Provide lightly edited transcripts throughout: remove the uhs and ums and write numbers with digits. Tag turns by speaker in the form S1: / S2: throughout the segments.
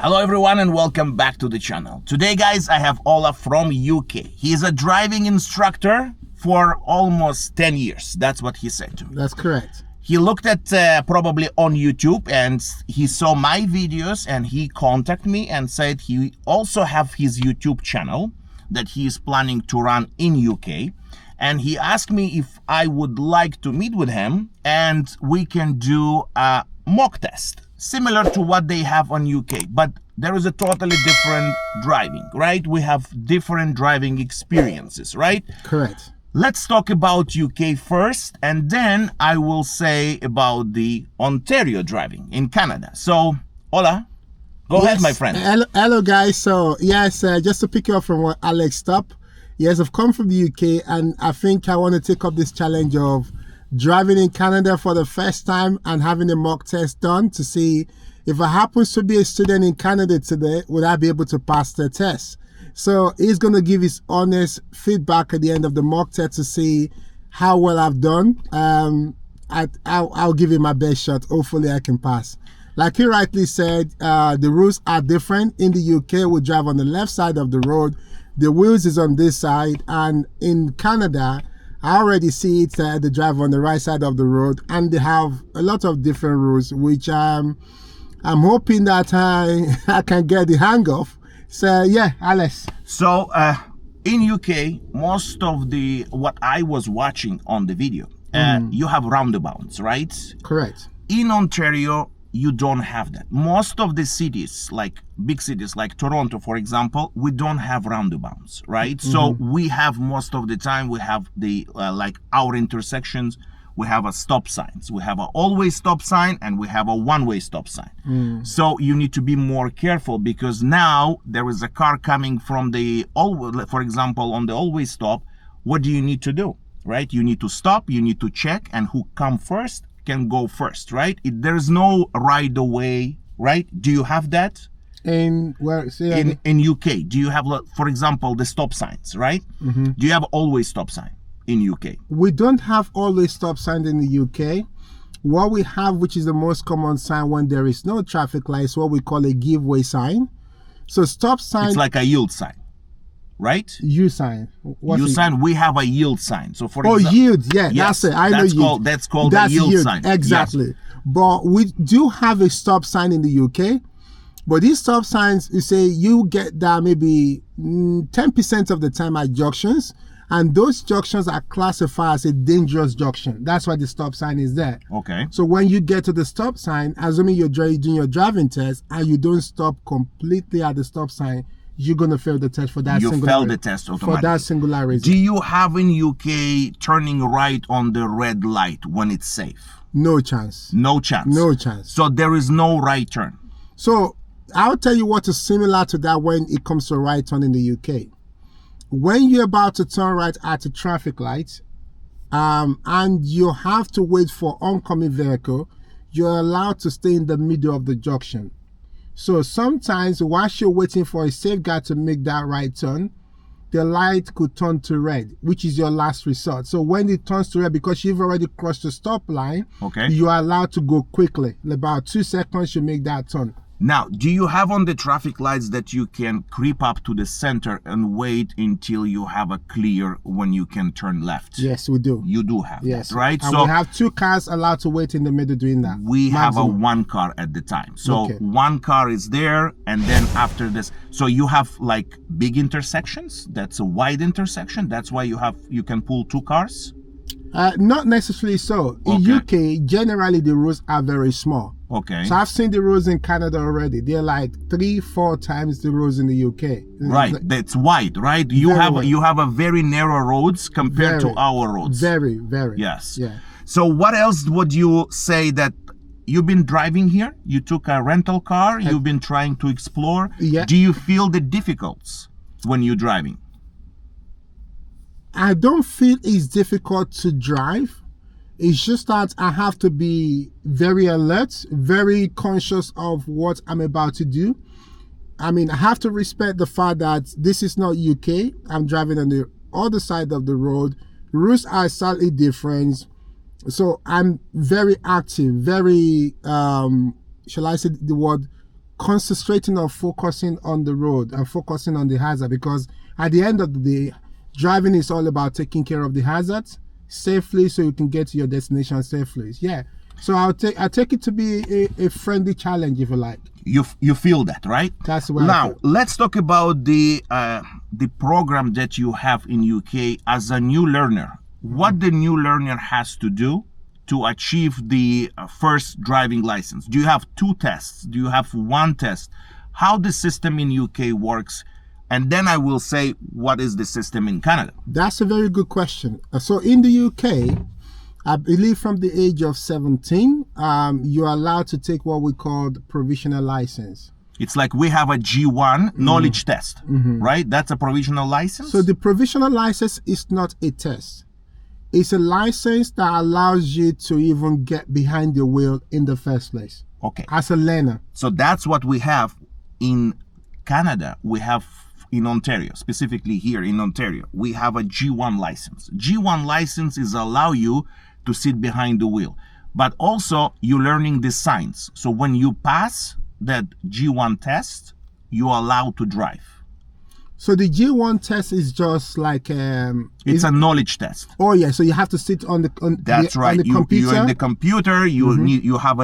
S1: Hello everyone and welcome back to the channel. Today guys, I have Ola from UK. He is a driving instructor for almost 10 years. That's what he said to me.
S2: That's correct.
S1: He looked at probably on YouTube and he saw my videos and he contacted me and said he also have his YouTube channel that he is planning to run in UK. And he asked me if I would like to meet with him and we can do a mock test, similar to what they have on UK, but there is a totally different driving, right? We have different driving experiences, right?
S2: Correct.
S1: Let's talk about UK first, and then I will say about the Ontario driving in Canada. So, Ola, go ahead, my friend.
S2: Hello guys. So, yes, just to pick you up from what Alex stopped. Yes, I've come from the UK, and I think I want to take up this challenge of driving in Canada for the first time and having a mock test done to see if I happens to be a student in Canada today, would I be able to pass the test? So he's going to give his honest feedback at the end of the mock test to see how well I've done. I'll give it my best shot. Hopefully I can pass. Like he rightly said, the rules are different. In the UK, we drive on the left side of the road. The wheels is on this side, and in Canada, I already see it the drive on the right side of the road, and they have a lot of different rules, which I'm hoping that I can get the hang of. So yeah, Alex.
S1: So in UK, most of what I was watching on the video, you have roundabouts, right?
S2: Correct.
S1: In Ontario, you don't have that. Most of the cities, like big cities like Toronto, for example, we don't have roundabouts, right? So we have, most of the time, we have the like our intersections, we have a stop signs. We have a always stop sign and we have a one-way stop sign. So you need to be more careful, because now there is a car coming from the for example, on the always stop. What do you need to do, right? You need to stop, you need to check, and who come first can go first, right? There's no right away, right? Do you have that?
S2: In
S1: UK, do you have, for example, the stop signs, right? Do you have always stop sign in UK?
S2: We don't have always stop sign in the UK. What we have, which is the most common sign when there is no traffic light, is what we call a give way sign. So stop sign,
S1: it's like a yield sign, right?
S2: U sign.
S1: U sign. We have a yield sign. So for example,
S2: yield. Yeah,
S1: yes,
S2: that's it. I know yield.
S1: That's called a yield sign.
S2: Exactly.
S1: Yes.
S2: But we do have a stop sign in the UK. But these stop signs, you say you get that maybe 10% of the time at junctions, and those junctions are classified as a dangerous junction. That's why the stop sign is there.
S1: Okay.
S2: So when you get to the stop sign, assuming you're doing your driving test and you don't stop completely at the stop sign, you're going to fail the test for that
S1: singular. You fail the test automatically.
S2: For that singular reason.
S1: Do you have in UK turning right on the red light when it's safe?
S2: No chance.
S1: No chance.
S2: No chance.
S1: So there is no right turn.
S2: So I'll tell you what is similar to that when it comes to right turn in the UK. When you're about to turn right at a traffic light, and you have to wait for oncoming vehicle, you're allowed to stay in the middle of the junction. So sometimes whilst you're waiting for a safe guy to make that right turn, the light could turn to red, which is your last resort. So when it turns to red, because you've already crossed the stop line, you are allowed to go quickly. In about 2 seconds, you make that turn.
S1: Now, do you have on the traffic lights that you can creep up to the center and wait until you have a clear when you can turn left?
S2: Yes, we do.
S1: You do have that, right?
S2: And so we have 2 cars allowed to wait in the middle doing that.
S1: We have a 1 car at the time. So 1 car is there, and then after this, so you have like big intersections. That's a wide intersection. That's why you can pull 2 cars.
S2: Not necessarily so. In UK, generally the roads are very small.
S1: Okay.
S2: So I've seen the roads in Canada already. They're like 3-4 times the roads in the UK.
S1: Right. That's wide, right? You have a very narrow roads compared to our roads.
S2: Very.
S1: Yes.
S2: Yeah.
S1: So what else would you say that you've been driving here? You took a rental car. You've been trying to explore.
S2: Yeah.
S1: Do you feel the difficulties when you're driving?
S2: I don't feel it's difficult to drive. It's just that I have to be very alert, very conscious of what I'm about to do. I mean, I have to respect the fact that this is not UK. I'm driving on the other side of the road. Rules are slightly different. So I'm very active, very, shall I say the word, concentrating or focusing on the road and focusing on the hazard, because at the end of the day, driving is all about taking care of the hazards safely so you can get to your destination safely. Yeah. So I take it to be a friendly challenge, if you like.
S1: You feel that, right?
S2: That's what I
S1: now
S2: feel.
S1: let's talk about the program that you have in UK as a new learner. What the new learner has to do to achieve the first driving license? Do you have 2 tests? Do you have 1 test? How the system in UK works? And then I will say what is the system in Canada.
S2: That's a very good question. So in the UK, I believe from the age of 17, you're allowed to take what we call the provisional license.
S1: It's like we have a G1 knowledge test, right? That's a provisional license.
S2: So the provisional license is not a test. It's a license that allows you to even get behind the wheel in the first place.
S1: Okay.
S2: As a learner.
S1: So that's what we have in Canada. We have in Ontario, specifically here in Ontario, we have a G1 license. G1 license is allow you to sit behind the wheel, but also you're learning the signs. So when you pass that G1 test, you're allowed to drive.
S2: So the G1 test is just like
S1: it's a knowledge test.
S2: Oh yeah, so you have to sit on the
S1: That's right.
S2: on the computer.
S1: You're in the computer. You have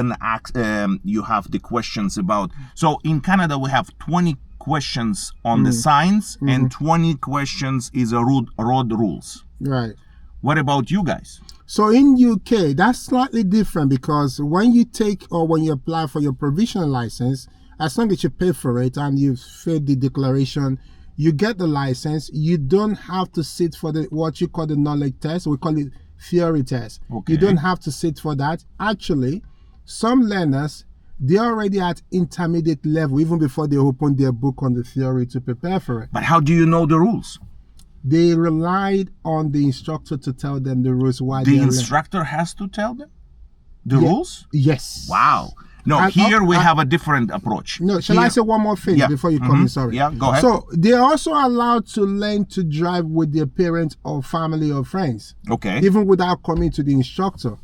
S1: you have the questions about. So in Canada we have 20 questions on the signs and 20 questions is a road rules.
S2: Right.
S1: What about you guys?
S2: So in UK, that's slightly different, because when you take or when you apply for your provisional license, as long as you pay for it and you fill the declaration, you get the license. You don't have to sit for the what you call the knowledge test. We call it theory test.
S1: Okay.
S2: You don't have to sit for that. Actually, some learners, they're already at intermediate level even before they open their book on the theory to prepare for it.
S1: But how do you know the rules?
S2: They relied on the instructor to tell them the rules. Why
S1: The instructor has to tell them the rules?
S2: Yes.
S1: Wow. No, here we have a different approach.
S2: No, shall I say one more thing before you come in? Sorry.
S1: Yeah, go ahead.
S2: So they're also allowed to learn to drive with their parents or family or friends.
S1: Okay.
S2: Even without coming to the instructor.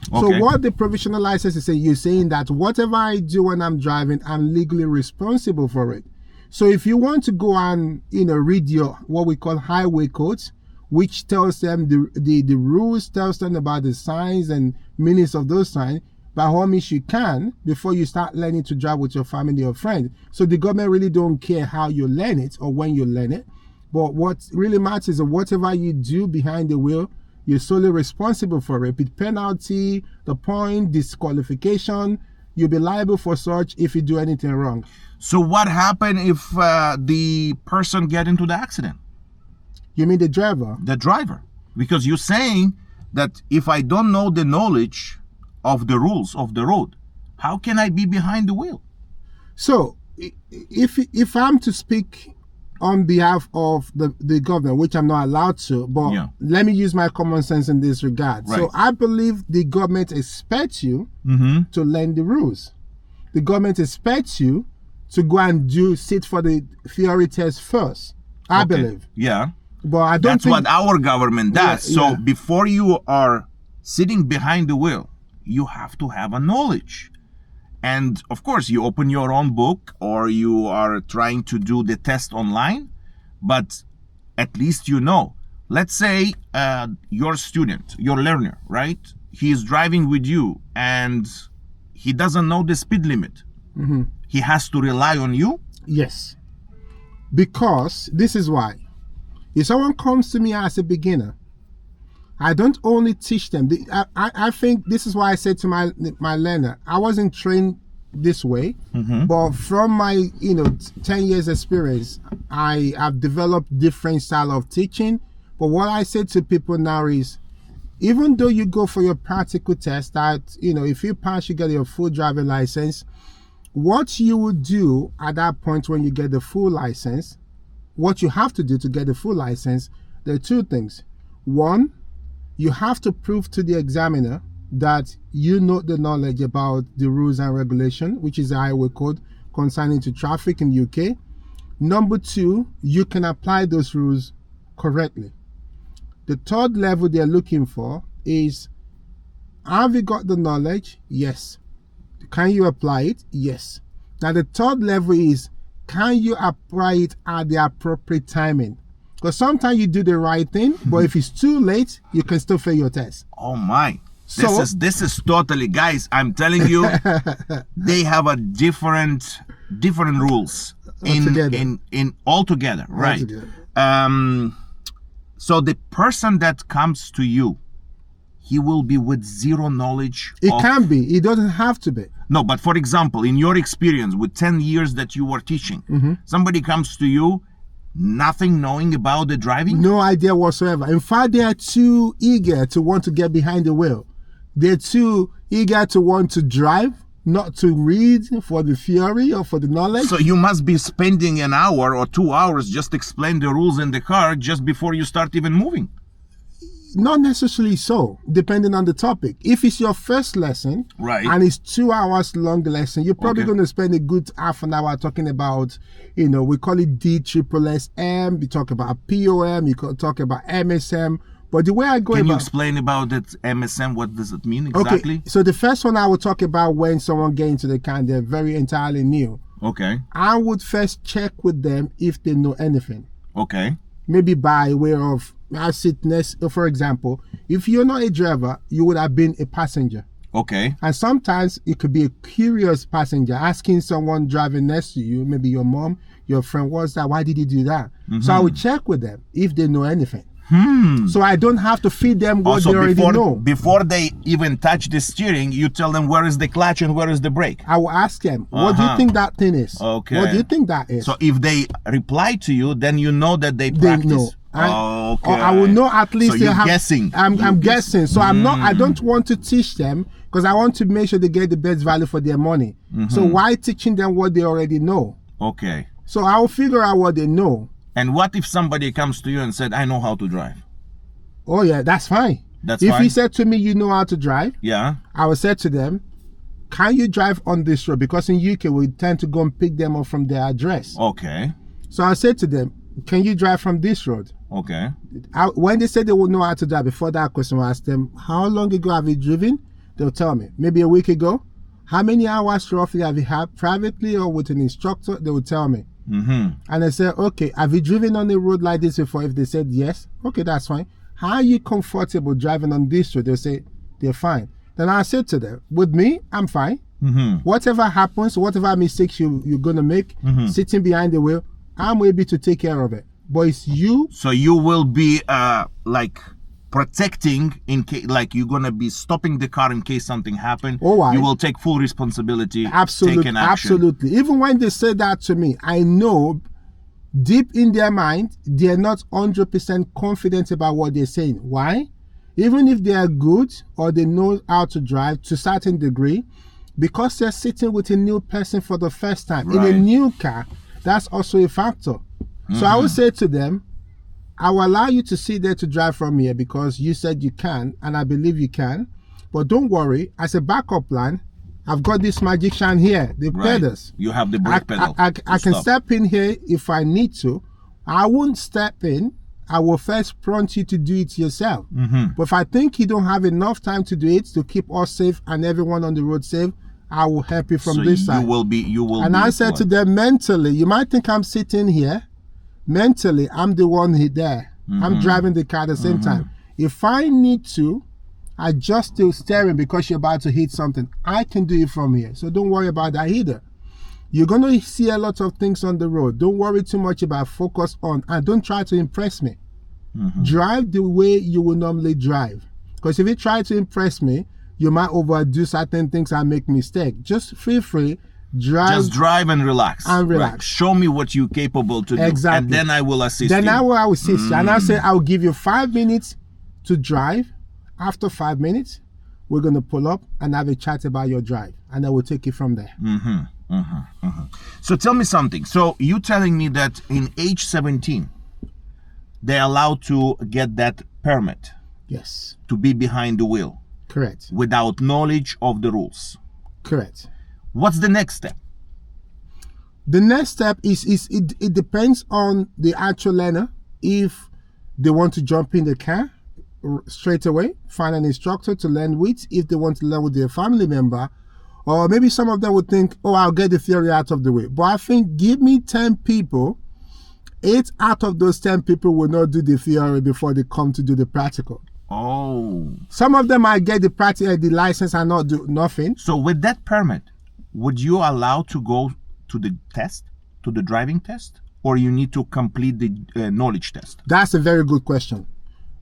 S2: So
S1: Okay.
S2: what the provisional license is saying, you're saying that whatever I do when I'm driving, I'm legally responsible for it. So if you want to go and read your what we call highway codes, which tells them the rules, tells them about the signs and meanings of those signs, by all means you can before you start learning to drive with your family or friends. So the government really don't care how you learn it or when you learn it, but what really matters is that whatever you do behind the wheel, you're solely responsible for it. With penalty, the point, disqualification, you'll be liable for such if you do anything wrong.
S1: So what happened if the person get into the accident?
S2: You mean the driver?
S1: The driver. Because you're saying that if I don't know the knowledge of the rules of the road, how can I be behind the wheel?
S2: So if I'm to speak on behalf of the government, which I'm not allowed to, but let me use my common sense in this regard.
S1: Right.
S2: So I believe the government expects you to learn the rules. The government expects you to go and sit for the theory test first. I believe.
S1: Yeah.
S2: But I don't
S1: That's
S2: think
S1: what our government does.
S2: Yeah,
S1: so before you are sitting behind the wheel, you have to have a knowledge. And of course, you open your own book or you are trying to do the test online, but at least you know. Let's say your student, your learner, right? He is driving with you and he doesn't know the speed limit. He has to rely on you?
S2: Yes. Because this is why. If someone comes to me as a beginner, I don't only teach them. I think this is why I said to my learner, I wasn't trained this way, but from my 10 years experience, I have developed different style of teaching. But what I say to people now is, even though you go for your practical test, that if you pass, you get your full driving license. What you would do at that point when you get the full license, what you have to do to get the full license, there are 2 things. One, you have to prove to the examiner that you know the knowledge about the rules and regulation, which is the highway code concerning to traffic in UK. Number 2, you can apply those rules correctly. The 3rd level they're looking for is, have you got the knowledge? Yes. Can you apply it? Yes. Now the third level is, can you apply it at the appropriate timing? Because sometimes you do the right thing, but if it's too late, you can still fail your test.
S1: Oh my.
S2: So
S1: This is totally, guys, I'm telling you, they have a different rules in altogether, right?
S2: Altogether.
S1: So the person that comes to you, he will be with zero knowledge.
S2: It can be. It doesn't have to be.
S1: No, but for example, in your experience with 10 years that you were teaching, somebody comes to you, nothing knowing about the driving?
S2: No idea whatsoever. In fact, they are too eager to want to get behind the wheel. They're too eager to want to drive, not to read for the theory or for the knowledge.
S1: So you must be spending an hour or 2 hours just explain the rules in the car just before you start even moving.
S2: Not necessarily so, depending on the topic. If it's your first lesson,
S1: Right.
S2: and it's 2 hours long lesson, you're probably
S1: Okay.
S2: going to spend a good half an hour talking about, we call it DSSM, we talk about POM, you can talk about MSM. But the way I go
S1: Can you
S2: about,
S1: explain about that MSM? What does it mean exactly?
S2: okay, so the first one I will talk about when someone gets into the car, they're very entirely new.
S1: Okay.
S2: I would first check with them if they know anything.
S1: Okay.
S2: Maybe by way of, I sit next, for example, if you're not a driver, you would have been a passenger.
S1: Okay.
S2: And sometimes it could be a curious passenger asking someone driving next to you, maybe your mom, your friend, what's that? Why did you do that? So I would check with them if they know anything. So I don't have to feed them what
S1: Also,
S2: they already know.
S1: before they even touch the steering, you tell them where is the clutch and where is the brake.
S2: I will ask them, what do you think that thing is?
S1: Okay.
S2: What do you think that is?
S1: So if they reply to you, then you know that they practice.
S2: know.
S1: Okay.
S2: Or I will know at least
S1: So
S2: they
S1: you're
S2: have.
S1: guessing.
S2: I'm guessing. So I'm not. I don't want to teach them because I want to make sure they get the best value for their money. So why teaching them what they already know?
S1: Okay.
S2: So I will figure out what they know.
S1: And what if somebody comes to you and said, I know how to drive?
S2: Oh yeah, that's fine.
S1: That's
S2: if
S1: fine?
S2: he said to me, you know how to drive,
S1: Yeah.
S2: I will say to them, can you drive on this road? Because in UK we tend to go and pick them up from their address.
S1: Okay.
S2: So I said to them, can you drive from this road?
S1: Okay.
S2: When they said they would know how to drive, before that question, I asked them, how long ago have you driven? They'll tell me, maybe a week ago. How many hours roughly have you had privately or with an instructor? They will tell me. And I said, okay, have you driven on a road like this before? If they said yes, okay, that's fine. How are you comfortable driving on this road? They'll say, they're fine. Then I said to them, with me, I'm fine. Whatever happens, whatever mistakes you're going to make, sitting behind the wheel, I'm able to take care of it. But it's you.
S1: So you will be like protecting in case, like you're gonna be stopping the car in case something happened.
S2: Oh, I-
S1: You will take full responsibility.
S2: Absolutely,
S1: Take an action.
S2: absolutely. Even when they say that to me, I know deep in their mind, they're not 100% confident about what they're saying. Why? Even if they are good or they know how to drive to a certain degree, because they're sitting with a new person for the first time in
S1: Right.
S2: a new car, that's also a factor. So I would say to them, I will allow you to sit there to drive from here because you said you can, and I believe you can. But don't worry, as a backup plan, I've got this magician here, the
S1: Right.
S2: pedals.
S1: You have the brake pedal.
S2: I
S1: to
S2: can
S1: stop.
S2: step in here if I need to. I won't step in. I will first prompt you to do it yourself. But if I think you don't have enough time to do it to keep us safe and everyone on the road safe, I will help you from
S1: So
S2: this
S1: you
S2: side.
S1: will be. You will.
S2: And
S1: be
S2: I said to
S1: employed.
S2: them mentally, you might think I'm sitting here. Mentally, I'm the one there. I'm driving the car at the same time. If I need to adjust the steering because you're about to hit something, I can do it from here. So don't worry about that either. You're going to see a lot of things on the road. Don't worry too much about focus on, and don't try to impress me. Drive the way you will normally drive. Because if you try to impress me, you might overdo certain things and make mistakes. Just feel free.
S1: Just drive and relax.
S2: And relax.
S1: Right. Show me what you're capable to do.
S2: Exactly.
S1: And then I will assist
S2: Then
S1: you.
S2: I will assist you. And I say I'll give you 5 minutes to drive. After 5 minutes, we're going to pull up and have a chat about your drive. And I will take it from there.
S1: So tell me something. So you telling me that in age 17, they're allowed to get that permit
S2: Yes.
S1: to be behind the wheel
S2: Correct.
S1: without knowledge of the rules.
S2: Correct.
S1: What's the next step?
S2: The next step is it depends on the actual learner. If they want to jump in the car straight away, find an instructor to learn with. If they want to learn with their family member, Or maybe some of them would think, oh, I'll get the theory out of the way. But I think give me 10 people, 8 out of those 10 people will not do the theory before they come to do the practical.
S1: Oh.
S2: Some of them might get the license and not do nothing.
S1: So with that permit, would you allow to go to the test, to the driving test? Or you need to complete the knowledge test?
S2: That's a very good question.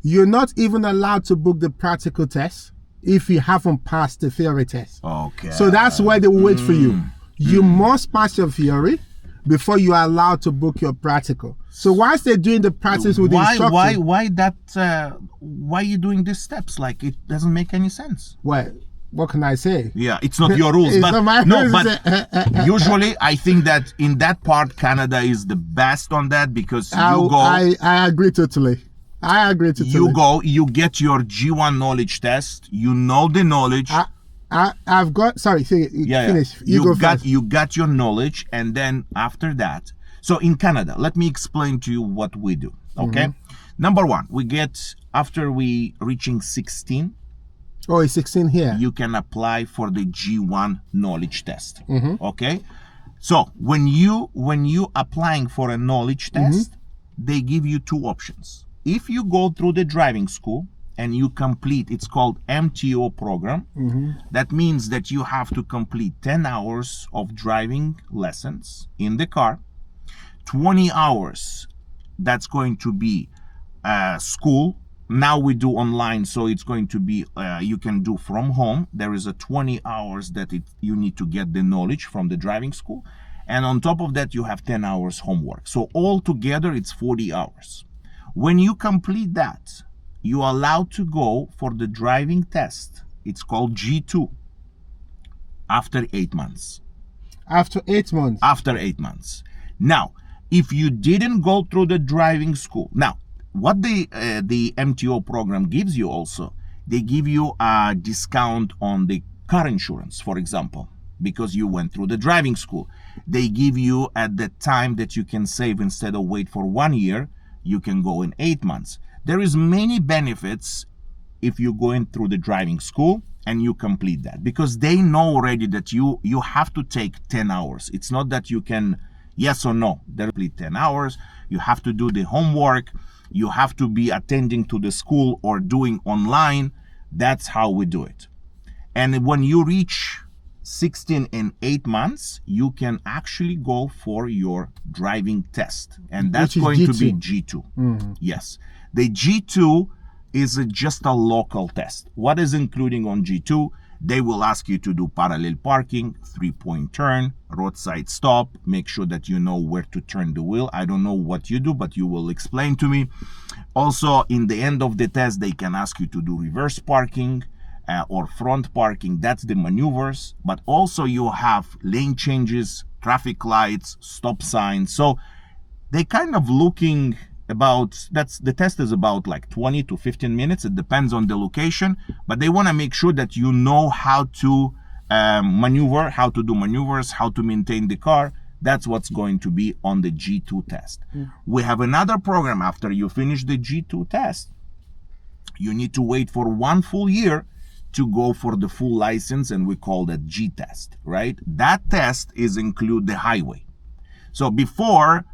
S2: You're not even allowed to book the practical test if you haven't passed the theory test.
S1: Okay.
S2: So that's why they wait for you. You must pass your theory before you are allowed to book your practical. So whilst they're doing the practice with the instructor,
S1: why are you doing these steps? Like, it doesn't make any sense.
S2: well, what can I say?
S1: Yeah, it's not your rules,
S2: It's
S1: but
S2: not my
S1: no,
S2: rules.
S1: but usually I think that in that part Canada is the best on that, because
S2: I agree totally. I agree totally.
S1: you get your G1 knowledge test, you know the knowledge.
S2: I've got, sorry, finish. You go first.
S1: You got your knowledge, and then after that, so in Canada, let me explain to you what we do, okay? Number one, we get, after we reaching 16,
S2: Oh, it's 16 here.
S1: you can apply for the G1 knowledge test, okay? So when you applying for a knowledge test, they give you two options. If you go through the driving school and you complete, it's called MTO program. That means that you have to complete 10 hours of driving lessons in the car, 20 hours, that's going to be school. Now we do online, so it's going to be, you can do from home. There is a 20 hours that you need to get the knowledge from the driving school. And on top of that, you have 10 hours homework. So all together, it's 40 hours. When you complete that, you are allowed to go for the driving test. It's called G2 after 8 months.
S2: After 8 months?
S1: After 8 months. Now, if you didn't go through the driving school, now, what the MTO program gives you also, they give you a discount on the car insurance, for example, because you went through the driving school. They give you at the time that you can save, instead of wait for 1 year, you can go in 8 months. There is many benefits if you're going through the driving school and you complete that, because they know already that you have to take 10 hours. It's not that you can yes or no. They complete 10 hours. You have to do the homework. You have to be attending to the school or doing online. That's how we do it. And when you reach 16 and 8 months, you can actually go for your driving test. And that's going
S2: G2.
S1: to be G2. Yes. The G2 is just a local test. What is including on G2? They will ask you to do parallel parking, 3-point turn, roadside stop, make sure that you know where to turn the wheel. I don't know what you do, but you will explain to me. Also, in the end of the test, they can ask you to do reverse parking or front parking. That's the maneuvers. But also you have lane changes, traffic lights, stop signs. So they kind of looking about, the test is about like 20 to 15 minutes. It depends on the location, but they want to make sure that you know how to maneuver, how to do maneuvers, how to maintain the car. That's what's going to be on the G2 test. We have another program. After you finish the G2 test, you need to wait for 1 full year to go for the full license, and we call that G test, right? That test is include the highway. So before,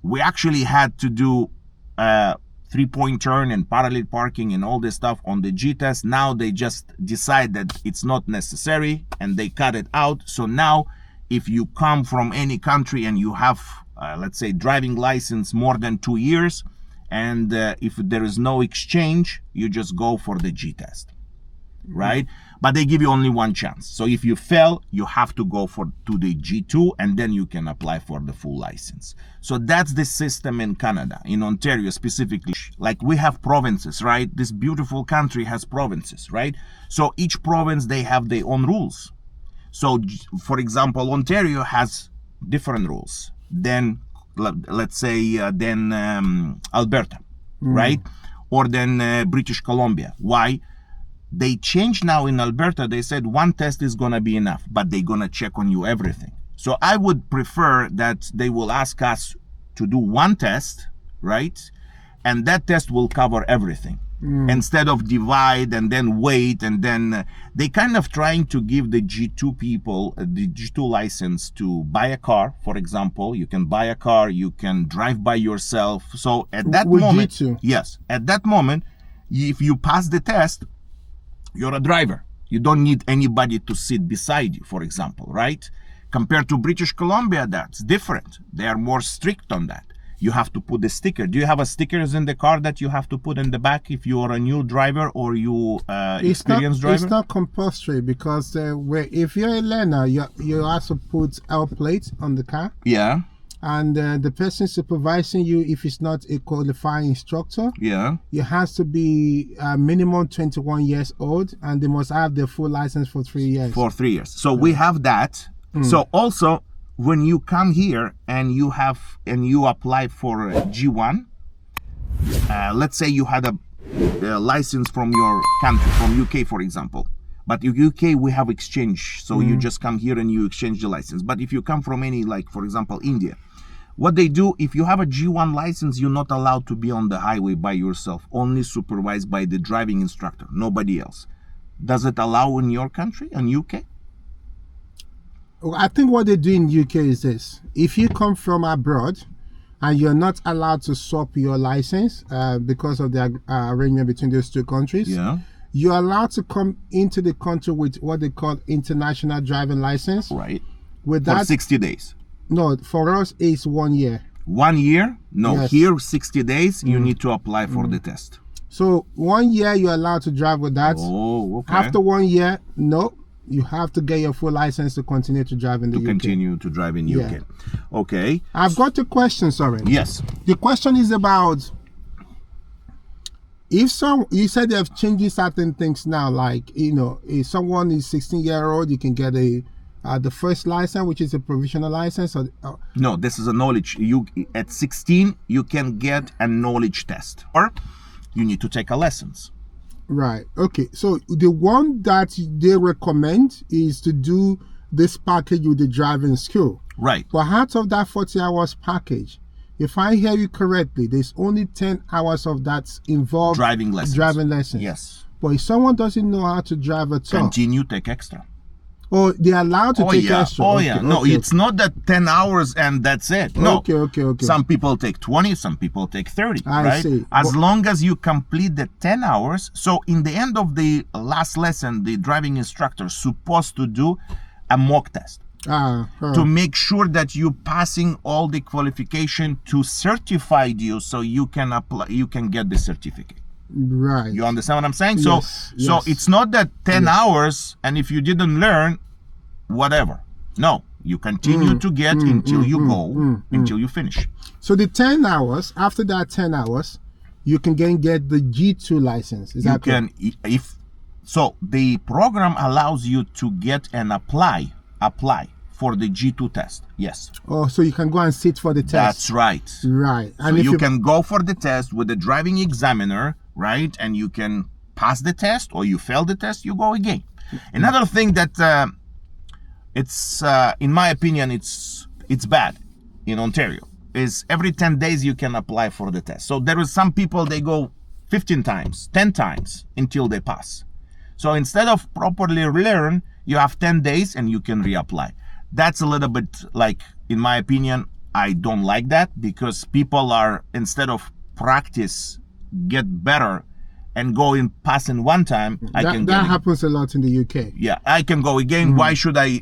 S1: we actually had to do 3-point turn and parallel parking and all this stuff on the G test. Now they just decide that it's not necessary and they cut it out. So now if you come from any country and you have, let's say, driving license more than 2 years, and if there is no exchange, you just go for the G test, right? But they give you only one chance. So if you fail, you have to go to the G2, and then you can apply for the full license. So that's the system in Canada, in Ontario specifically. Like we have provinces, right? This beautiful country has provinces, right? So each province, they have their own rules. So for example, Ontario has different rules than, let's say, Alberta, right? Or than British Columbia. Why? They changed now in Alberta. They said one test is going to be enough, but they're going to check on you everything. So I would prefer that they will ask us to do one test, right? And that test will cover everything. instead of divide and then wait, and then they kind of trying to give the G2 people the G2 license to buy a car. For example, you can buy a car, you can drive by yourself. So at that
S2: With
S1: moment,
S2: G2.
S1: yes, at that moment, if you pass the test, you're a driver. You don't need anybody to sit beside you, for example, right? Compared to British Columbia, that's different. They are more strict on that. You have to put the sticker. Do you have a stickers in the car that you have to put in the back if you are a new driver or you experienced driver?
S2: It's not compulsory because if you're a learner, you also put L plate on the car.
S1: Yeah.
S2: And the person supervising you, if it's not a qualifying instructor,
S1: Yeah.
S2: you has to be minimum 21 years old, and they must have their full license for 3 years.
S1: For 3 years. So we have that. So also, when you come here and you apply for a G1, let's say you had a license from your country, from UK, for example. But in UK, we have exchange. So you just come here and you exchange the license. But if you come from any, like, for example, India, what they do, if you have a G1 license, you're not allowed to be on the highway by yourself, only supervised by the driving instructor, nobody else. Does it allow in your country, in UK?
S2: I think what they do in UK is this: if you come from abroad and you're not allowed to swap your license because of the arrangement between those two countries,
S1: Yeah.
S2: you're allowed to come into the country with what they call international driving license.
S1: Right.
S2: With
S1: For
S2: that,
S1: 60 days.
S2: no, for us it's 1 year.
S1: 1 year? No,
S2: Yes.
S1: here 60 days, you need to apply for the test.
S2: So 1 year you're allowed to drive with that.
S1: Oh, okay.
S2: After 1 year, no, you have to get your full license to continue to drive in the
S1: to
S2: UK.
S1: continue to drive in UK.
S2: Yeah.
S1: Okay.
S2: I've got a question, sorry.
S1: Yes.
S2: The question is about you said they've changed certain things now, like, if someone is 16-year-old, you can get the first license, which is a provisional license.
S1: No, this is a knowledge. You at 16 you can get a knowledge test, or you need to take a lessons.
S2: Right. Okay. So the one that they recommend is to do this package with the driving school.
S1: Right.
S2: But out of that 40 hours package, if I hear you correctly, there's only 10 hours of that involved
S1: Driving lessons.
S2: Driving lessons.
S1: Yes.
S2: But if someone doesn't know how to drive at all,
S1: Continue, take extra.
S2: oh, they're allowed to take
S1: yeah.
S2: extra.
S1: Oh
S2: Okay,
S1: yeah. No,
S2: okay,
S1: it's not that 10 hours and that's it. No.
S2: Okay.
S1: Some people take 20, some people take 30,
S2: I
S1: right?
S2: see.
S1: As long as you complete the 10 hours. So in the end of the last lesson, the driving instructor is supposed to do a mock test to make sure that you're passing all the qualification to certify you, so you can apply, you can get the certificate.
S2: right.
S1: You understand what I'm saying?
S2: Yes,
S1: So
S2: yes.
S1: it's not that 10 hours and if you didn't learn, whatever. No, you continue to get until you go, until you finish.
S2: So the 10 hours, after that 10 hours, you can get the G2 license. Is
S1: You
S2: that correct?
S1: can, if so, the program allows you to get and apply for the G2 test. Yes,
S2: Oh, so you can go and sit for the test.
S1: that's right.
S2: Right.
S1: So
S2: And if
S1: you can go for the test with the driving examiner, right? And you can pass the test, or you fail the test, you go again. Another thing that it's in my opinion it's bad in Ontario is every 10 days you can apply for the test. So there is some people, they go 15 times, 10 times until they pass. So instead of properly learn, you have 10 days and you can reapply. That's a little bit, like, in my opinion, I don't like that, because people are, instead of practice, get better and go in passing one time, I can
S2: that
S1: get
S2: happens a lot in the UK.
S1: yeah, I can go again. Why should I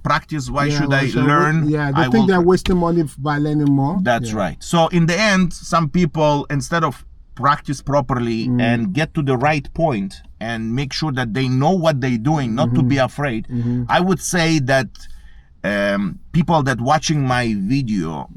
S1: practice? Why should I learn?
S2: Yeah, they
S1: I
S2: think
S1: will-
S2: they're wasting money by learning more.
S1: That's
S2: Yeah.
S1: right. So in the end, some people, instead of practice properly and get to the right point and make sure that they know what they're doing, not to be afraid, I would say that people that watching my video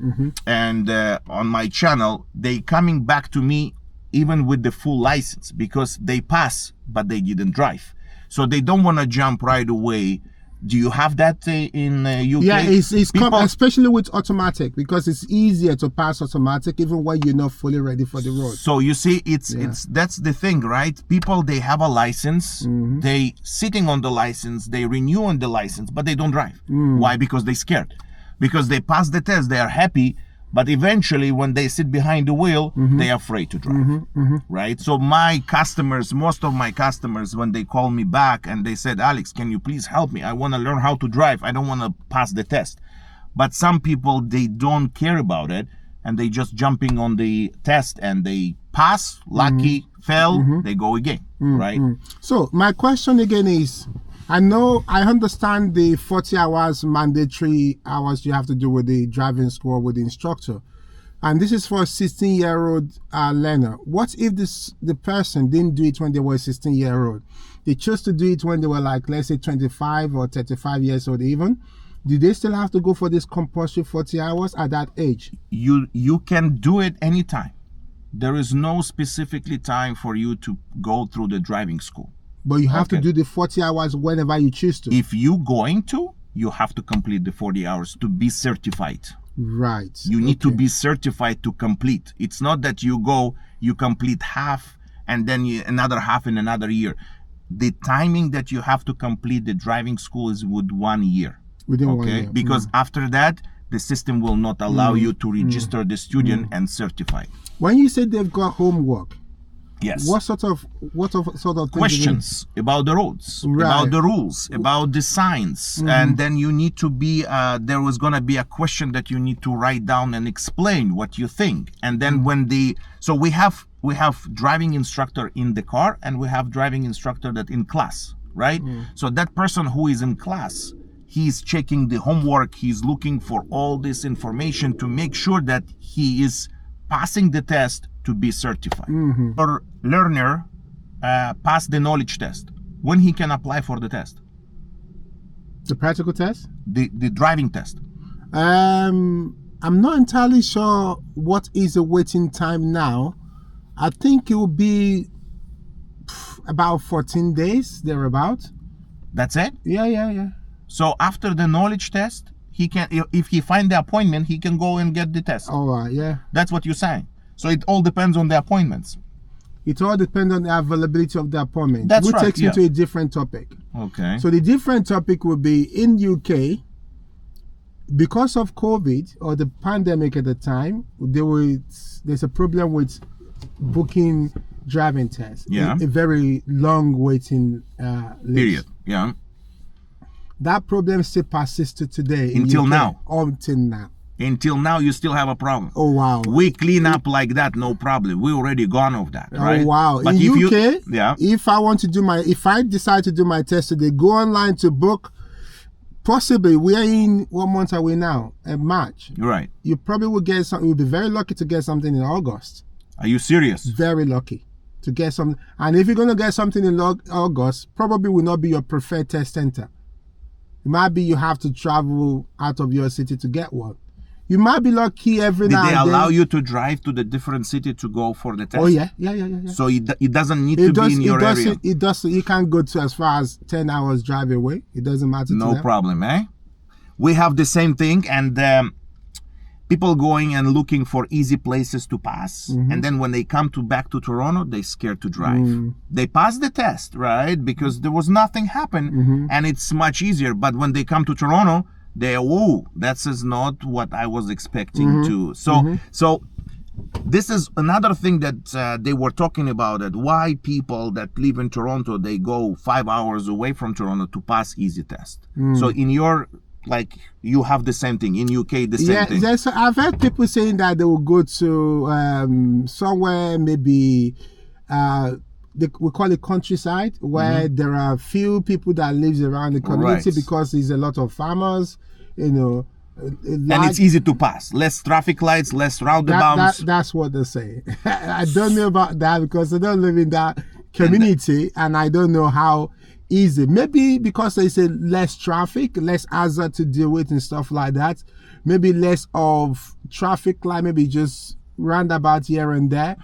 S1: and on my channel, they coming back to me even with the full license, because they pass but they didn't drive, so they don't want to jump right away. Do you have that in UK?
S2: Yeah, it's
S1: People-
S2: especially with automatic, because it's easier to pass automatic even when you're not fully ready for the road.
S1: So you see, it's that's the thing, right? People, they have a license, they sitting on the license, they renew on the license, but they don't drive. Why? Because they scared. Because they pass the test, they are happy, But eventually, when they sit behind the wheel, they're afraid to drive, right? So my customers, most of my customers, when they call me back and they said, Alex, can you please help me? I want to learn how to drive. I don't want to pass the test. But some people, they don't care about it, and they just jumping on the test and they pass, lucky, fail, they go again, right?
S2: So my question again is, I understand the 40 hours mandatory hours you have to do with the driving school with the instructor. And this is for a 16-year-old learner. What if the person didn't do it when they were 16-year-old? They chose to do it when they were like, let's say 25 or 35 years old even. Do they still have to go for this compulsory 40 hours at that age?
S1: You can do it anytime. There is no specifically time for you to go through the driving school.
S2: But you have to do the 40 hours whenever you choose to.
S1: If you're going to, you have to complete the 40 hours to be certified.
S2: Right.
S1: You need to be certified to complete. It's not that you go, you complete half, and then another half in another year. The timing that you have to complete the driving school is with 1 year.
S2: Within 1 year.
S1: Because after that, the system will not allow you to register the student and certify.
S2: When you say they've got homework,
S1: yes.
S2: What sort of things
S1: questions about the roads, about the rules, about the signs, and then you need to be. There was gonna be a question that you need to write down and explain what you think, and then so we have driving instructor in the car, and we have driving instructor that in class, right? So that person who is in class, he's checking the homework, he's looking for all this information to make sure that he is passing the test to be certified. Or learner pass the knowledge test. When he can apply for the test?
S2: The practical test?
S1: The driving test.
S2: I'm not entirely sure what is the waiting time now. I think it will be about 14 days, thereabout.
S1: That's it?
S2: Yeah.
S1: So after the knowledge test, he can, if he find the appointment, he can go and get the test.
S2: All right, yeah.
S1: That's what you're saying. So it all depends on the appointments.
S2: It all depends on the availability of the appointment.
S1: That's
S2: which
S1: right,
S2: takes me to a different topic.
S1: Okay.
S2: So the different topic will be in UK, because of COVID or the pandemic at the time, there's a problem with booking driving tests.
S1: Yeah.
S2: A very long waiting list.
S1: Period. Yeah.
S2: That problem still persisted today.
S1: Until
S2: UK,
S1: now.
S2: Until now.
S1: Until now, you still have a problem.
S2: Oh, wow.
S1: We clean up like that, no problem. We already gone of that, right?
S2: Oh, wow.
S1: But
S2: in
S1: if
S2: UK, if I decide to do my test today, go online to book, possibly, we are in, what month are we now? March.
S1: Right.
S2: You probably will get something, you'll be very lucky to get something in August.
S1: Are you serious?
S2: Very lucky to get something. And if you're going to get something in August, probably will not be your preferred test center. It might be you have to travel out of your city to get one. You might be lucky every now and then.
S1: Did they allow you to drive to the different city to go for the test?
S2: Oh, yeah.
S1: So it doesn't need to be in your area?
S2: It does. You can't go to as far as 10 hours drive away. It doesn't matter to them.
S1: No problem, eh? We have the same thing, and people going and looking for easy places to pass, and then when they come back to Toronto, they're scared to drive. They pass the test, right? Because there was nothing happen, and it's much easier. But when they come to Toronto, that is not what I was expecting to. So this is another thing that they were talking about, that why people that live in Toronto, they go 5 hours away from Toronto to pass easy test. So in your, like, you have the same thing in UK, the same thing.
S2: Yes, I've heard people saying that they will go to somewhere, maybe we call it countryside, where there are few people that lives around the community, because there's a lot of farmers, you know.
S1: And it's easy to pass. Less traffic lights, less roundabouts.
S2: That's what they say. I don't know about that because I don't live in that community, and I don't know how easy. Maybe because they say less traffic, less hazard to deal with and stuff like that. Maybe less of traffic light, maybe just roundabout here and there.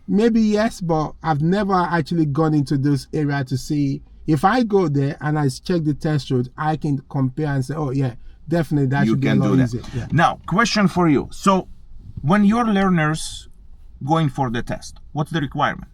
S2: Maybe yes, but I've never actually gone into this area to see. If I go there and I check the test route, I can compare and say, oh yeah, definitely that should be a lot easier. Yeah.
S1: Now, question for you. So when your learners going for the test, what's the requirement?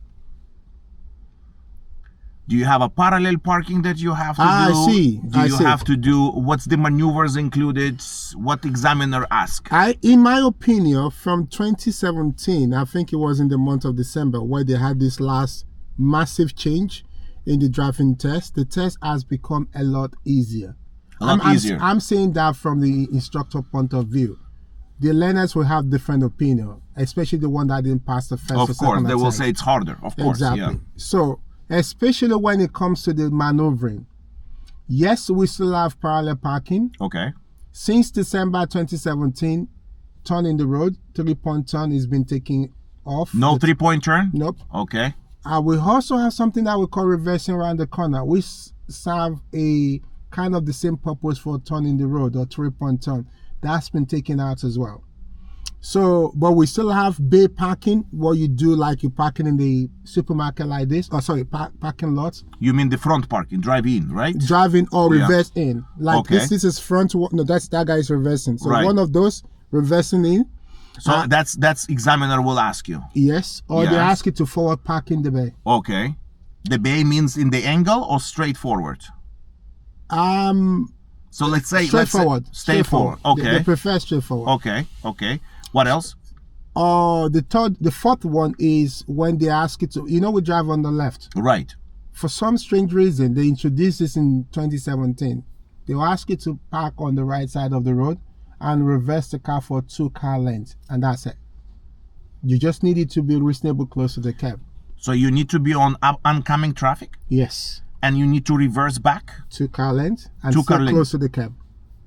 S1: Do you have a parallel parking that you have to do?
S2: I see.
S1: Do you have to do, what's the maneuvers included? What examiner ask?
S2: In my opinion, from 2017, I think it was in the month of December, where they had this last massive change in the driving test. The test has become a lot easier.
S1: Easier.
S2: I'm saying that from the instructor point of view. The learners will have different opinion, especially the one that didn't pass the first or second
S1: Of course, they will
S2: attempt.
S1: say it's harder. Of course,
S2: Exactly.
S1: yeah.
S2: So, especially when it comes to the maneuvering, yes, we still have parallel parking.
S1: Okay.
S2: Since December 2017, turn in the road, 3-point turn has been taken off.
S1: No 3-point turn?
S2: Nope.
S1: Okay.
S2: We also have something that we call reversing around the corner, which serve a kind of the same purpose for turning the road or 3-point turn. That's been taken out as well. So, but we still have bay parking, what you do like you parking in the supermarket like this. Oh, sorry, parking lots.
S1: You mean the front parking, drive in, right?
S2: Driving or
S1: Yeah.
S2: reverse in. Like
S1: Okay.
S2: this is front. No, that guy is reversing. So
S1: Right.
S2: one of those reversing in.
S1: So that's examiner will ask you.
S2: Yes, or they
S1: Yes.
S2: ask you to forward park in the bay.
S1: Okay. The bay means in the angle or straight forward? So let's say
S2: Straightforward.
S1: Straightforward. Okay.
S2: They prefer straightforward.
S1: Okay. Okay. What else?
S2: The fourth one is when they ask you to, we drive on the left.
S1: Right.
S2: For some strange reason, they introduced this in 2017. They will ask you to park on the right side of the road and reverse the car for 2 car lengths, and that's it. You just need it to be reasonably close to the curb.
S1: So you need to be on oncoming traffic
S2: Yes.
S1: and you need to reverse back.
S2: 2 car lengths and
S1: 2 car
S2: stay
S1: lengths.
S2: close to the curb.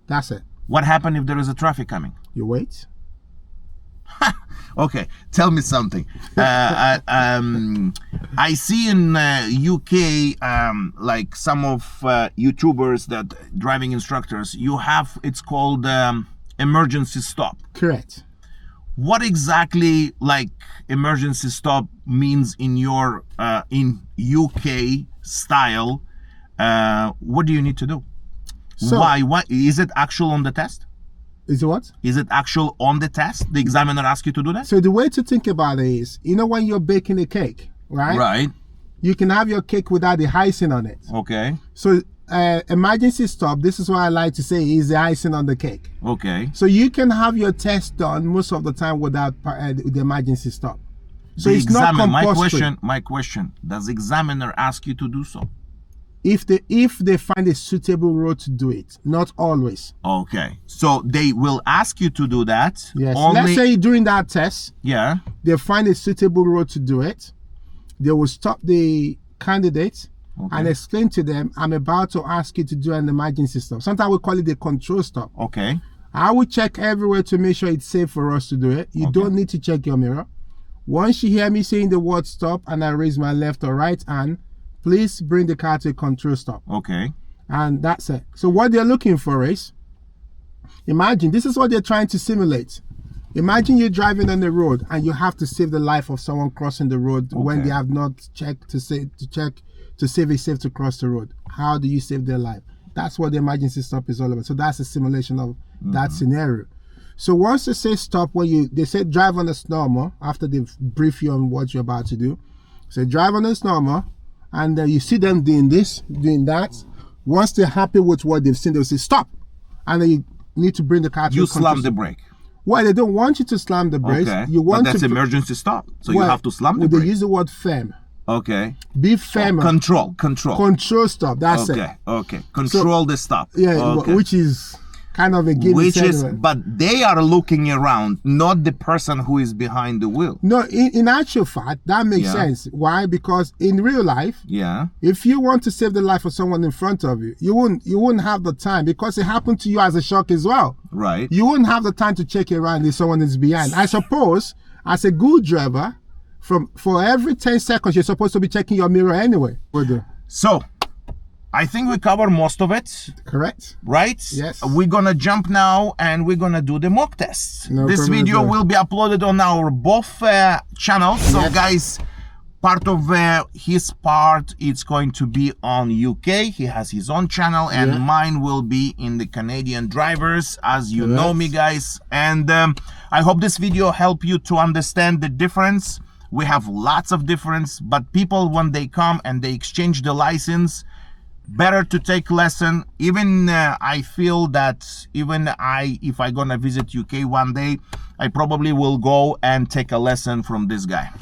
S2: That's it.
S1: What happens if there is a traffic coming?
S2: You wait.
S1: Okay, tell me something. I see in UK, like some of YouTubers that driving instructors, you have, it's called emergency stop.
S2: Correct.
S1: What exactly like emergency stop means in your in UK style? What do you need to do?
S2: So-
S1: Why is it actual on the test?
S2: Is it what?
S1: Is it actual on the test? The examiner asks you to do that?
S2: So the way to think about it is, when you're baking a cake, right?
S1: Right.
S2: You can have your cake without the icing on it.
S1: Okay.
S2: So emergency stop, this is what I like to say, is the icing on the cake.
S1: Okay.
S2: So you can have your test done most of the time without the emergency stop. So it's not compulsory.
S1: My question, does the examiner ask you to do so?
S2: If they find a suitable road to do it, not always.
S1: Okay. So they will ask you to do that.
S2: Yes.
S1: Only,
S2: Let's say during that test,
S1: yeah.
S2: they find a suitable road to do it. They will stop the candidate and explain to them, I'm about to ask you to do an emergency stop. Sometimes we call it the control stop.
S1: Okay.
S2: I will check everywhere to make sure it's safe for us to do it. You don't need to check your mirror. Once you hear me saying the word stop and I raise my left or right hand, please bring the car to a control stop.
S1: Okay.
S2: And that's it. So what they're looking for is, imagine, this is what they're trying to simulate. Imagine you're driving on the road and you have to save the life of someone crossing the road when they have not checked to save it's safe to cross the road. How do you save their life? That's what the emergency stop is all about. So that's a simulation of that scenario. So once they say stop, they say drive on this normal, after they've briefed you on what you're about to do. So drive on this normal, and you see them doing this, doing that. Once they're happy with what they've seen, they'll say stop, and then you need to bring the car to
S1: You
S2: a control
S1: slam the brake.
S2: Well, they don't want you to slam the brakes.
S1: Okay.
S2: You want
S1: but that's
S2: to
S1: emergency stop. So you have to slam the
S2: They
S1: brake.
S2: use the word firm.
S1: Okay.
S2: Be firm.
S1: Control.
S2: Control stop. That's it.
S1: Okay. Control the stop.
S2: Yeah,
S1: Okay.
S2: which is kind of a game.
S1: But they are looking around, not the person who is behind the wheel.
S2: No, in actual fact, that makes sense. Why? Because in real life, if you want to save the life of someone in front of you, you wouldn't have the time, because it happened to you as a shock as well.
S1: Right.
S2: You wouldn't have the time to check around if someone is behind. I suppose, as a good driver, for every 10 seconds, you're supposed to be checking your mirror anyway.
S1: So, I think we covered most of it.
S2: Correct.
S1: Right?
S2: Yes.
S1: We're gonna jump now and we're gonna do the mock test.
S2: No
S1: This
S2: problem
S1: video
S2: at all.
S1: will be uploaded on our both channels. So guys, part of his part, it's going to be on UK. He has his own channel, and mine will be in the Canadian drivers, as you know me, guys. And I hope this video helped you to understand the difference We have lots of difference, but people, when they come and they exchange the license, better to take lesson. Even I feel that even if I gonna visit UK one day, I probably will go and take a lesson from this guy.